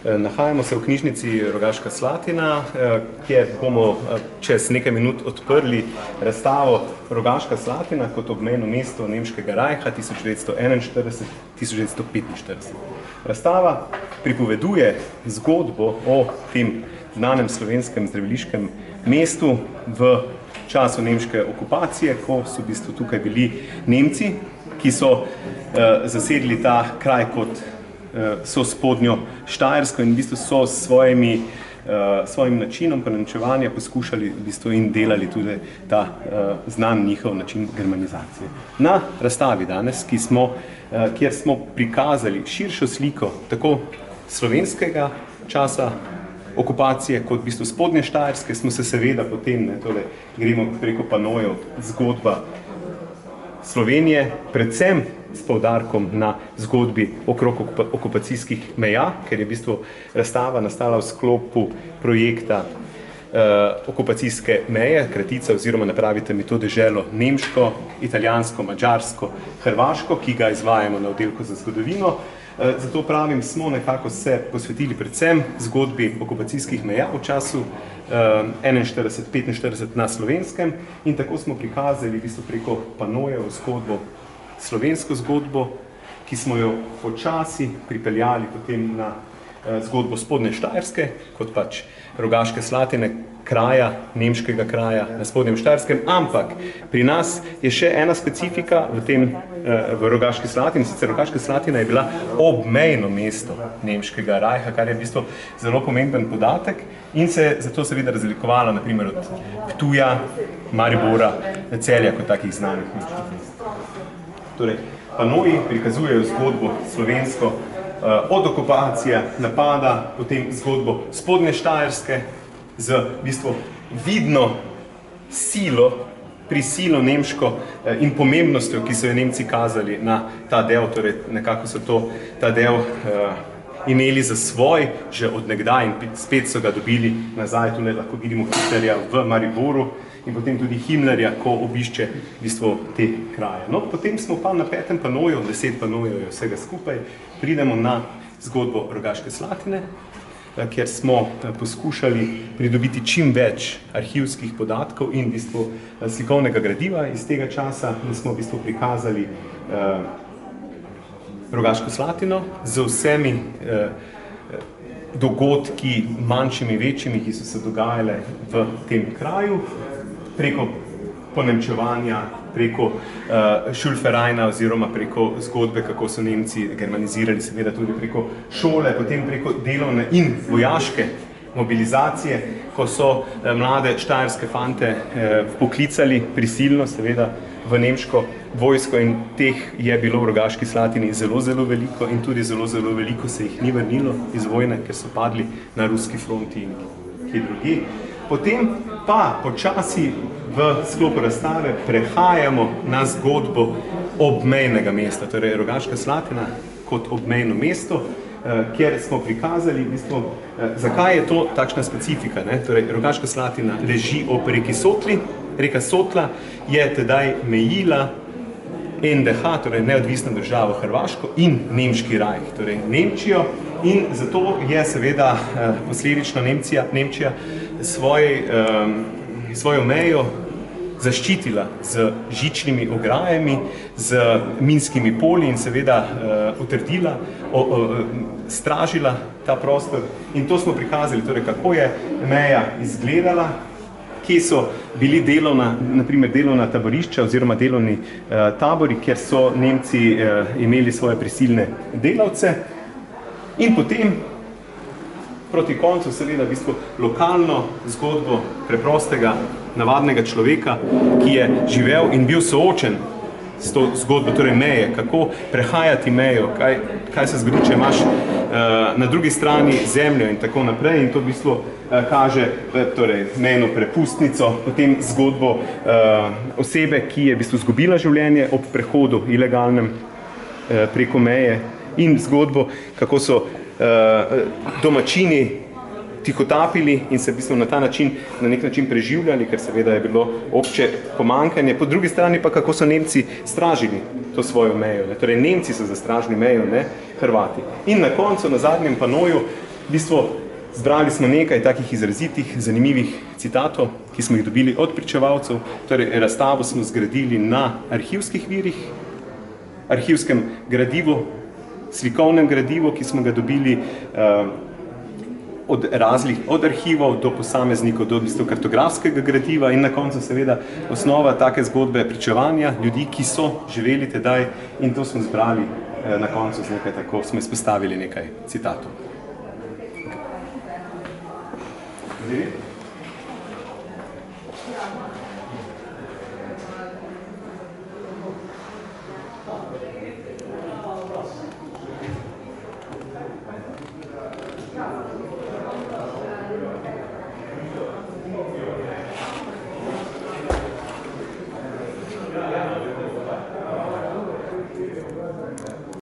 Nahajamo se v knjižnici Rogaška Slatina, kjer bomo čez nekaj minut odprli razstavo Rogaška Slatina kot obmejno mesto Nemškega rajha 1941-1945. Razstava pripoveduje zgodbo o tem znanem slovenskem zdraviliškem mestu v času nemške okupacije, ko so v bistvu tukaj bili Nemci, ki so zasedli ta kraj kot so spodnjo Štajersko in v bistvu so s svojim načinom prenačevanja poskušali v bistvu in delali tudi ta znan njihov način germanizacije. Na razstavi danes, kjer smo prikazali širšo sliko tako slovenskega časa okupacije kot v bistvu spodnje Štajerske, smo se seveda potem, gremo preko panojev, zgodba Slovenije, predvsem s poudarkom na zgodbi okrog okupacijskih meja, ker je v bistvu razstava nastala v sklopu projekta okupacijske meje, kratica oziroma napravite mi to deželo nemško, italijansko, madžarsko, hrvaško, ki ga izvajamo na oddelku za zgodovino. Zato pravim, smo nekako se posvetili predvsem zgodbi okupacijskih meja v času 41-45 na Slovenskem in tako smo prikazali v bistvu preko panojev zgodbo, slovensko zgodbo, ki smo jo počasi pripeljali potem na zgodbo spodnje Štajerske, kot pač Rogaške Slatine, kraja, nemškega kraja na spodnjem Štajerskem, ampak pri nas je še ena specifika v Rogaški Slatini, sicer Rogaška Slatina je bila obmejno mesto nemškega rajha, kar je v bistvu zelo pomemben podatek in se zato seveda razlikovala naprimer od Ptuja, Maribora, Celja kot takih znanih nemških mest. Torej, panoji prikazujejo zgodbo slovensko od okupacije, napada, potem zgodbo spodnje Štajerske z v bistvu vidno silo, prisilo nemško in pomembnostjo, ki so jo Nemci kazali na ta del, torej nekako so ta del imeli za svoj že od nekdaj in spet so ga dobili nazaj, tu lahko vidimo Hitlerja v Mariboru in potem tudi Himmlerja, ko obišče v bistvu te kraje. No, potem smo pa na 5. panoju, 10 panojev je vsega skupaj, pridemo na zgodbo Rogaške Slatine, kjer smo poskušali pridobiti čim več arhivskih podatkov in v bistvu slikovnega gradiva iz tega časa, in smo v bistvu prikazali Rogaško Slatino z vsemi dogodki, manjšimi, večjimi, ki so se dogajale v tem kraju, preko ponemčevanja, preko Schulvereina oziroma preko zgodbe, kako so Nemci germanizirali, seveda tudi preko šole, potem preko delovne in vojaške mobilizacije, ko so mlade štajerske fante poklicali prisilno, seveda, v nemško vojsko in teh je bilo v Rogaški Slatini zelo, zelo veliko in tudi zelo, zelo veliko se jih ni vrnilo iz vojne, ker so padli na ruski fronti in kje drugi. Potem pa počasi v sklopu razstave prehajamo na zgodbo obmejnega mesta, torej Rogaška Slatina kot obmejno mesto, kjer smo prikazali, v bistvu, zakaj je to takšna specifika. Torej, Rogaška Slatina leži ob reki Sotli, reka Sotla je tedaj mejila NDH, torej neodvisno državo Hrvaško in nemški rajh, torej Nemčijo, in zato je seveda posledično Nemčija svojo mejo zaščitila z žičnimi ograjami, z minskimi polji in seveda utrdila, stražila ta prostor. In to smo prikazali, torej kako je meja izgledala, kje so bili delovna taborišča oziroma delovni tabori, kjer so Nemci imeli svoje prisilne delavce. In potem proti koncu seveda v bistvu lokalno zgodbo preprostega, navadnega človeka, ki je živel in bil soočen s to zgodbo, torej meje, kako prehajati mejo, kaj se zgodi, če imaš na drugi strani zemljo in tako naprej, in to v bistvu kaže mejno prepustnico, potem zgodbo osebe, ki je v bistvu izgubila življenje ob prehodu ilegalnem preko meje, in zgodbo, kako so domačini tihotapili in se v bistvu na nek način preživljali, ker seveda je bilo obče pomankanje. Po drugi strani pa, kako so Nemci stražili to svojo mejo. Torej, Nemci so zastražili mejo, ne Hrvati. In na koncu, na zadnjem panoju, V bistvu zbrali smo nekaj takih izrazitih, zanimivih citatov, ki smo jih dobili od pričevalcev. Torej, razstavo smo zgradili na arhivskih virih, arhivskem gradivu, slikovnem gradivu, ki smo ga dobili od arhivov do posameznikov, do kartografskega gradiva in na koncu seveda osnova take zgodbe pričevanja ljudi, ki so živeli tedaj, in to smo zbrali na koncu z nekaj tako, smo izpostavili nekaj citatov. Okay.